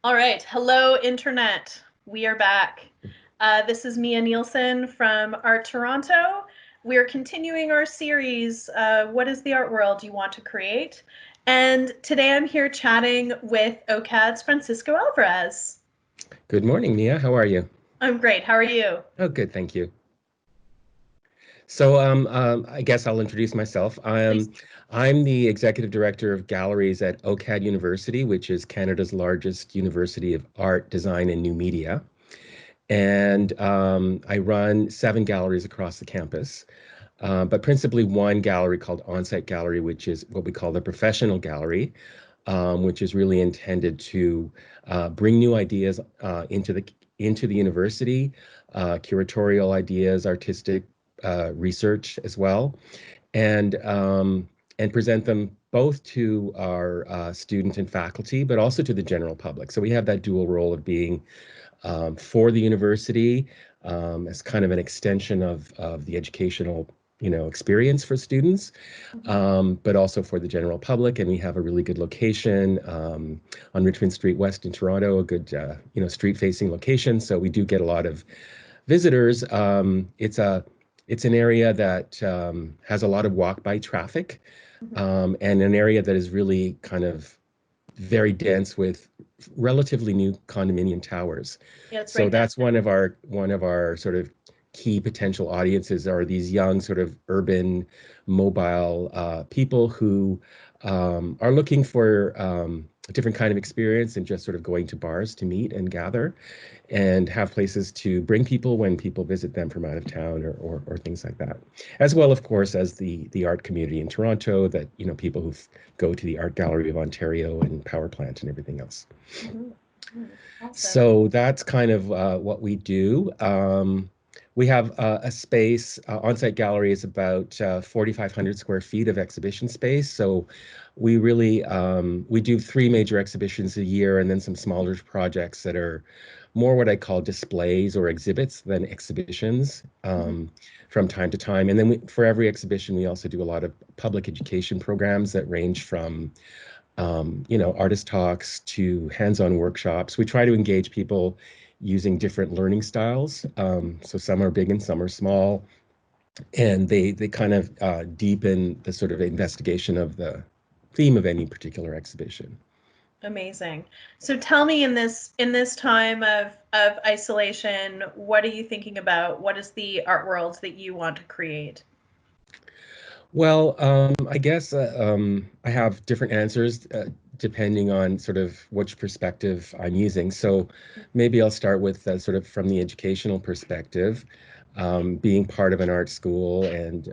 All right. Hello, Internet. We are back. This is Mia Nielsen from Art Toronto. We're continuing our series, What is the Art World You Want to Create? And today I'm here chatting with OCAD's Francisco Alvarez. Good morning, Mia. How are you? I'm great. How are you? Oh, good, thank you. So, I guess I'll introduce myself. Please. I'm the executive director of galleries at OCAD University, which is Canada's largest university of art, design, and new media. And I run 7 galleries across the campus, but principally one gallery called On-Site Gallery, which is what we call the professional gallery, which is really intended to bring new ideas into the university, curatorial ideas, artistic research as well, and present them both to our student and faculty, but also to the general public. So we have that dual role of being for the university as kind of an extension of the educational experience for students, but also for the general public. And we have a really good location on Richmond Street West in Toronto, a good street-facing location. So we do get a lot of visitors. It's an area that has a lot of walk-by traffic, and an area that is really kind of very dense with relatively new condominium towers. Yeah, it's So right that's downtown. one of our sort of key potential audiences are these young sort of urban mobile people who are looking for a different kind of experience than just sort of going to bars to meet and gather and have places to bring people when people visit them from out of town or things like that. As well, of course, as the art community in Toronto that, people who go to the Art Gallery of Ontario and Power Plant and everything else. Awesome. So that's kind of what we do. We have a space, on-site gallery is about 4,500 square feet of exhibition space. So we really, we do 3 major exhibitions a year and then some smaller projects that are more what I call displays or exhibits than exhibitions from time to time. And then for every exhibition, we also do a lot of public education programs that range from artist talks to hands-on workshops. We try to engage people using different learning styles. So some are big and some are small, and they kind of deepen the sort of investigation of the theme of any particular exhibition. Amazing. So tell me, in this time of isolation, what are you thinking about? What is the art world that you want to create? Well, I guess I have different answers depending on sort of which perspective I'm using. So maybe I'll start with sort of from the educational perspective, being part of an art school and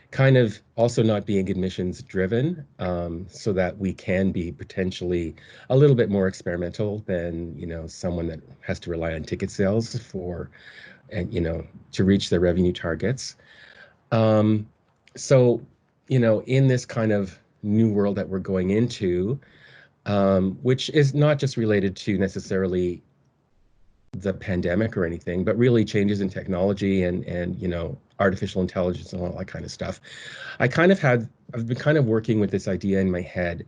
kind of also not being admissions driven, so that we can be potentially a little bit more experimental than, someone that has to rely on ticket sales and, to reach their revenue targets. Um, so, in this kind of new world that we're going into, which is not just related to necessarily the pandemic or anything, but really changes in technology and artificial intelligence and all that kind of stuff. I've been kind of working with this idea in my head,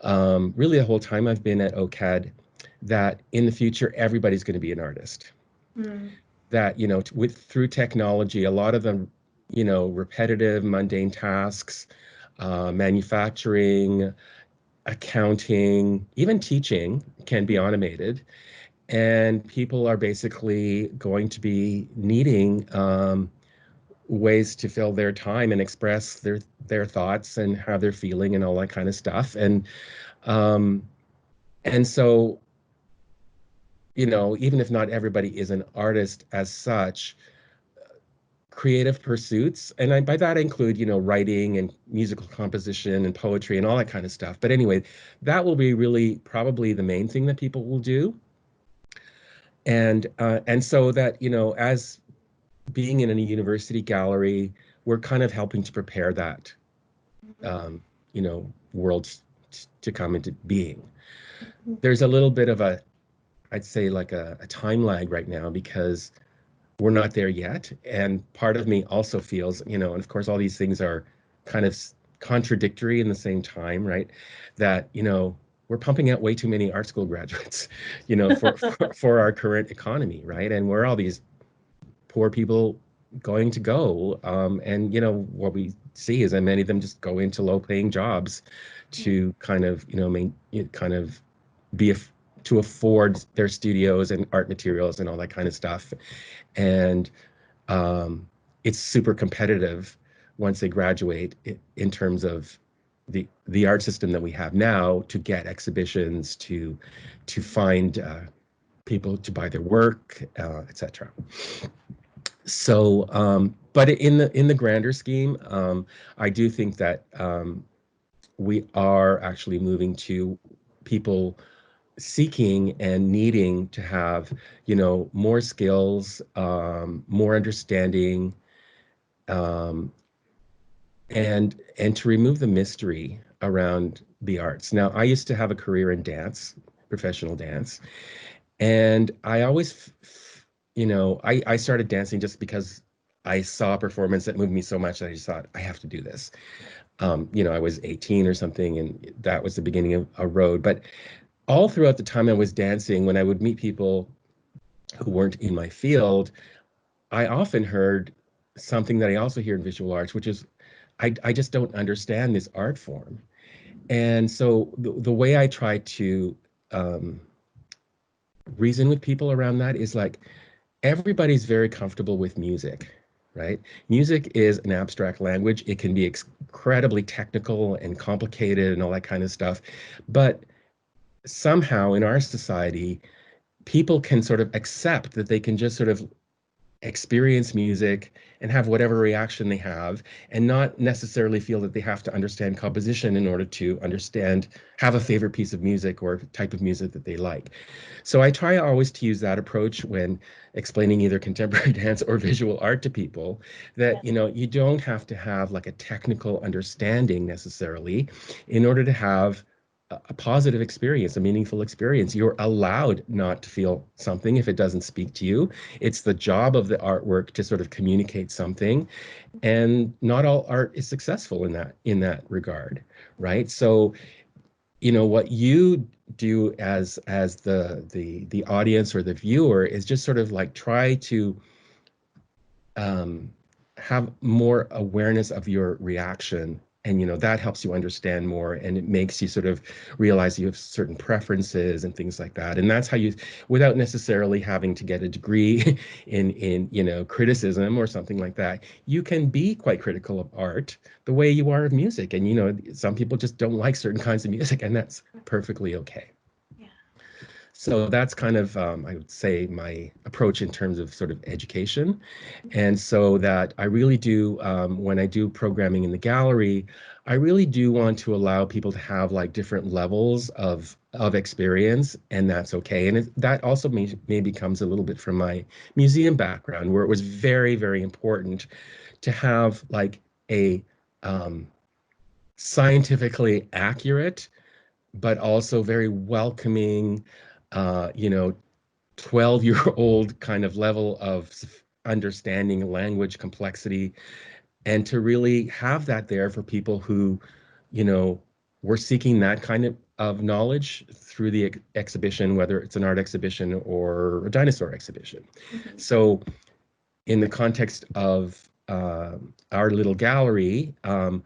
really the whole time I've been at OCAD, that in the future everybody's going to be an artist. Mm. That with through technology, a lot of the repetitive, mundane tasks, manufacturing, accounting, even teaching can be automated. And people are basically going to be needing ways to fill their time and express their thoughts and how they're feeling and all that kind of stuff. Um, and so, even if not everybody is an artist as such, creative pursuits, and by that I include, writing and musical composition and poetry and all that kind of stuff. But anyway, that will be really probably the main thing that people will do. And so that, as being in a university gallery, we're kind of helping to prepare that, world to come into being. There's a little bit of I'd say like a time lag right now because we're not there yet. And part of me also feels, and of course, all these things are kind of contradictory in the same time, right? That, we're pumping out way too many art school graduates, for our current economy, right? And where are all these poor people going to go? And what we see is that many of them just go into low-paying jobs to kind of, kind of be to afford their studios and art materials and all that kind of stuff. And it's super competitive once they graduate in terms of the art system that we have now to get exhibitions, to find people to buy their work, etc. So, but in the grander scheme, I do think that we are actually moving to people seeking and needing to have, more skills, more understanding, um, and to remove the mystery around the arts. Now, I used to have a career in dance, professional dance, and I always, I started dancing just because I saw a performance that moved me so much that I just thought I have to do this. I was 18 or something, and that was the beginning of a road. But all throughout the time I was dancing, when I would meet people who weren't in my field, I often heard something that I also hear in visual arts, which is I just don't understand this art form. And so the way I try to um, reason with people around that is like everybody's very comfortable with music, right? Music is an abstract language. It can be incredibly technical and complicated and all that kind of stuff. But somehow in our society, people can sort of accept that they can just sort of experience music and have whatever reaction they have, and not necessarily feel that they have to understand composition in order to have a favorite piece of music or type of music that they like. So I try always to use that approach when explaining either contemporary dance or visual art to people, that you don't have to have like a technical understanding necessarily in order to have a positive experience, a meaningful experience. You're allowed not to feel something if it doesn't speak to you. It's the job of the artwork to sort of communicate something, and not all art is successful in that regard, right? So, what you do as the audience or the viewer is just sort of like try to um, have more awareness of your reaction, and that helps you understand more, and it makes you sort of realize you have certain preferences and things like that. And that's how you, without necessarily having to get a degree in criticism or something like that, you can be quite critical of art the way you are of music. And some people just don't like certain kinds of music, and that's perfectly okay. Yeah. So that's kind of, I would say, my approach in terms of sort of education. And so that I really do, when I do programming in the gallery, I really do want to allow people to have like different levels of experience, and that's okay. And that also maybe comes a little bit from my museum background, where it was very, very important to have like a scientifically accurate, but also very welcoming, 12-year-old kind of level of understanding language complexity, and to really have that there for people who, were seeking that kind of knowledge through the exhibition, whether it's an art exhibition or a dinosaur exhibition. Mm-hmm. So in the context of our little gallery, I'm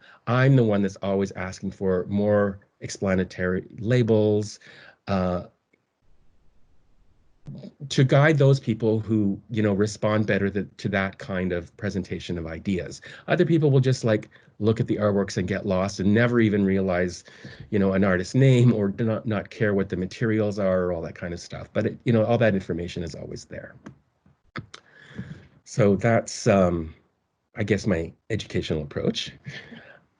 the one that's always asking for more explanatory labels, uh, to guide those people who respond better to that kind of presentation of ideas. Other people will just like look at the artworks and get lost and never even realize an artist's name, or do not care what the materials are, or all that kind of stuff. But all that information is always there. So that's I guess my educational approach.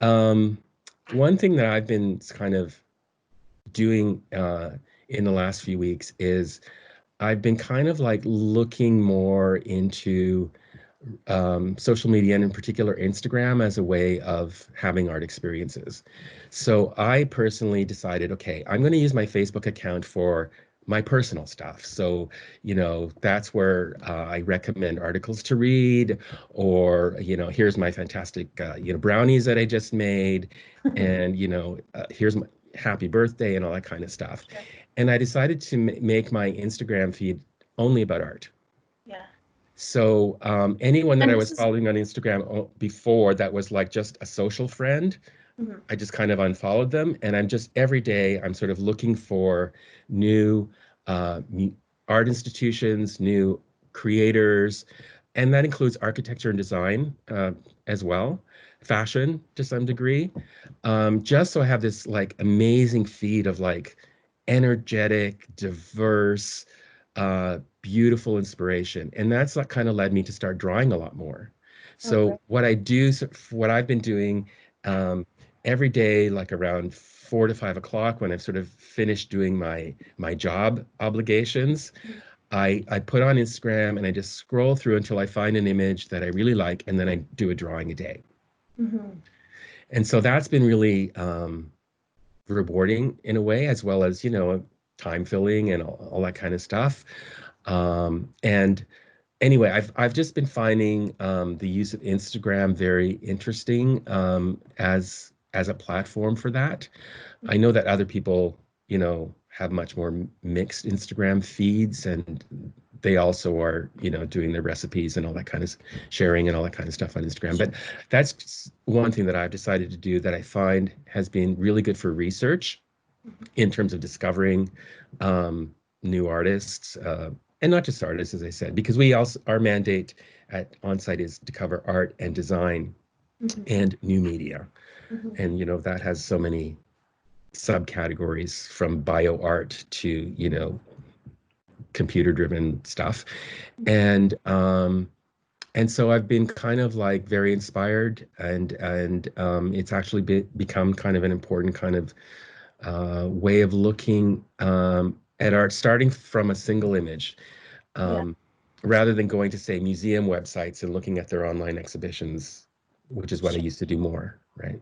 um, One thing that I've been kind of doing in the last few weeks is I've been kind of like looking more into social media, and in particular Instagram, as a way of having art experiences. So I personally decided, okay, I'm going to use my Facebook account for my personal stuff. So, that's where I recommend articles to read, or, here's my fantastic, brownies that I just made. And, here's happy birthday and all that kind of stuff. Sure. And I decided to make my Instagram feed only about art. Yeah. So anyone that I And was this is, following on Instagram before that was like just a social friend, mhm, I just kind of unfollowed them, and I'm just every day I'm sort of looking for new uh, art institutions, new creators, and that includes architecture and design as well, fashion to some degree. Just so I have this like amazing feed of like energetic, diverse, beautiful inspiration, and that's what kind of led me to start drawing a lot more. okay. So what I do, so what I've been doing. Um, every day, like around 4 to 5 o'clock, when I've sort of finished doing my job obligations, Mhm. I put on Instagram and I just scroll through until I find an image that I really like, and then I do a drawing a day. Mhm. And so that's been really rewarding in a way, as well as time filling and all that kind of stuff. And anyway, I've just been finding the use of Instagram very interesting as a platform for that. I know that other people, have much more mixed Instagram feeds, and they also are, doing their recipes and all that kind of sharing and all that kind of stuff on Instagram. Sure. But that's one thing that I've decided to do that I find has been really good for research Mhm. in terms of discovering um, new artists, and not just artists, as I said, because we also our mandate at Onsite is to cover art and design Mhm. and new media, Mhm. and that has so many subcategories from bio art to computer driven stuff, and so I've been kind of like very inspired, and it's actually become kind of an important kind of way of looking at art, starting from a single image, Yeah. um, rather than going to, say, museum websites and looking at their online exhibitions, which is what I Sure. used to do more, right?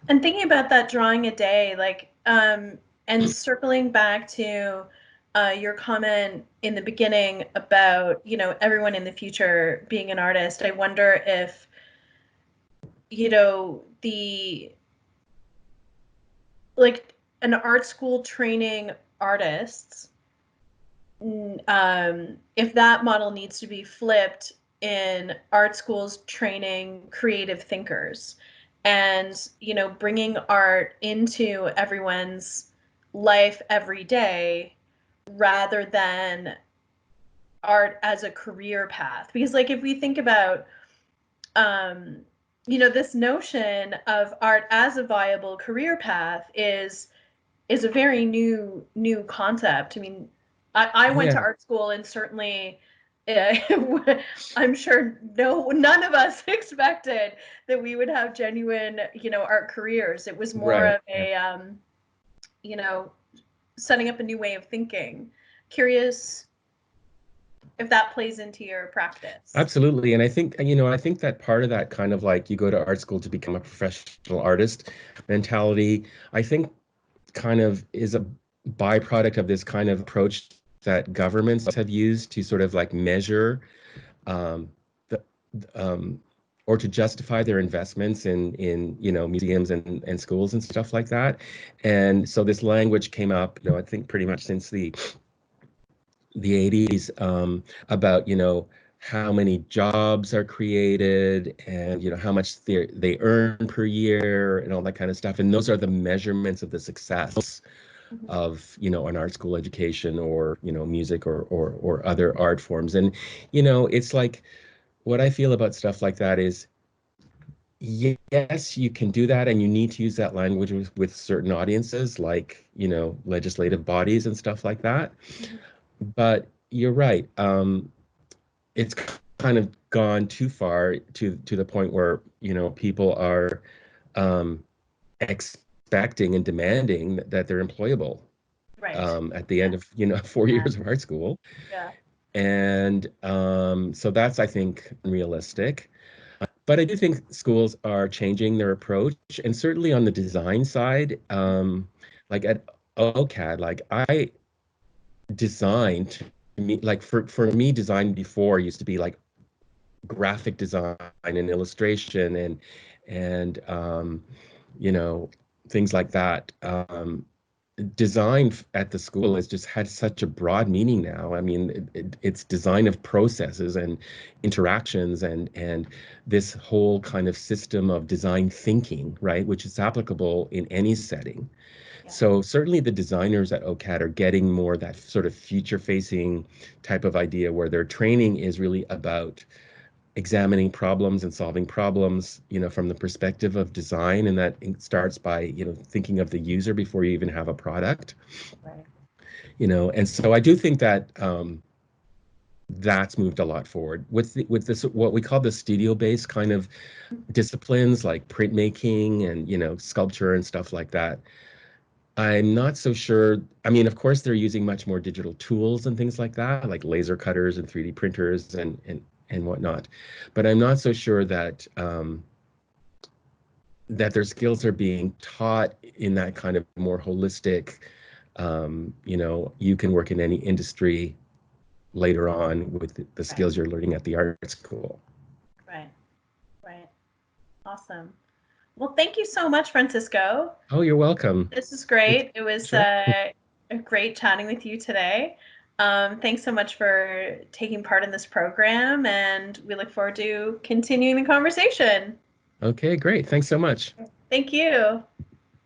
And thinking about that drawing a day, like, and circling back to your comment in the beginning about, everyone in the future being an artist, I wonder if, the like an art school training artists, if that model needs to be flipped in art schools training creative thinkers and bringing art into everyone's life every day rather than art as a career path, because like if we think about um this notion of art as a viable career path is a very new concept. I mean, I went to Yeah, art school, and certainly, uh, I'm sure none of us expected that we would have genuine, art careers. It was more right. of Yeah. a, you know, setting up a new way of thinking. Curious if that plays into your practice. Absolutely. And I think that part of that kind of like you go to art school to become a professional artist mentality, I think kind of is a byproduct of this kind of approach that governments have used to sort of like measure um, the or to justify their investments in museums and schools and stuff like that. And so this language came up, I think pretty much since the 80s, about how many jobs are created, and how much they earn per year and all that kind of stuff, and those are the measurements of the success Mhm. of an art school education, or music, or other art forms. And it's like, what I feel about stuff like that is, yes, you can do that, and you need to use that language with certain audiences, like legislative bodies and stuff like that. Mhm. But you're right. It's kind of gone too far, to the point where people are um, expecting and demanding that they're employable Right. at the Yeah. end of 4 years of art school. Yeah. And so that's, I think, unrealistic. But I do think schools are changing their approach, and certainly on the design side, like at OCAD, like I designed, like for me, design before used to be like graphic design and illustration, and you know things like that. design at the school has just had such a broad meaning now. I mean, it's design of processes and interactions and this whole kind of system of design thinking, right, which is applicable in any setting. Yeah. So certainly the designers at OCAD are getting more that sort of future-facing type of idea where their training is really about examining problems and solving problems, from the perspective of design, and that starts by, thinking of the user before you even have a product, Right. and so I do think that that's moved a lot forward with this what we call the studio-based kind of disciplines like printmaking and sculpture and stuff like that. I'm not so sure. I mean, of course, they're using much more digital tools and things like that, like laser cutters and 3D printers and whatnot. But I'm not so sure that their skills are being taught in that kind of more holistic, you can work in any industry later on with the Right. skills you're learning at the art school. Right. Right. Awesome. Well, thank you so much, Francisco. Oh, you're welcome. This is It's great. It was sure. a great chatting with you today. Thanks so much for taking part in this program, and we look forward to continuing the conversation. Okay, great. Thanks so much. Thank you.